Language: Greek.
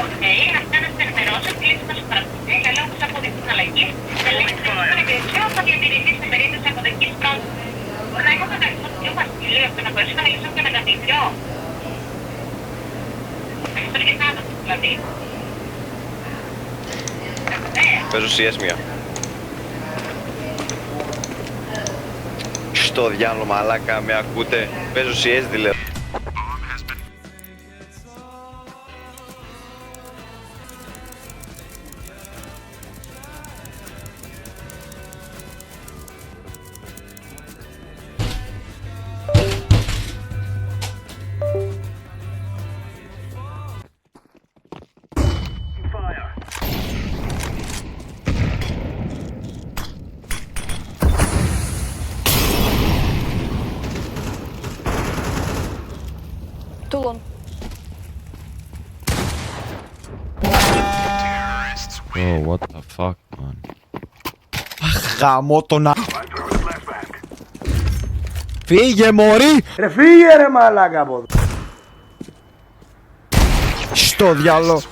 Οκ, αυτά να σε ενημερώσω, κλείσει το συμπρακτική για λόγους αποδεικτικής αλλαγής. Ελέγχεται το υπηρεσιό θα διατηρηθεί στην περίπτωση αποδεκτικής πρότασης. Μπορεί να έχω τον αριθμό του κ. Βασιλείου, ώστε να μπορέσω να μιλήσω και με τον ίδιο. Αυτό είναι και θάνατος, δηλαδή. Παίζω CS μία. Στο διάλο μαλάκα, με ακούτε? Παίζω CS δηλαδή. Тулон. Bro, what the fuck, man? Γαμώ τον α... Φύγε μωρί! Ρε φύγε ρε μαλάκα από εδώ. Στο διάλο.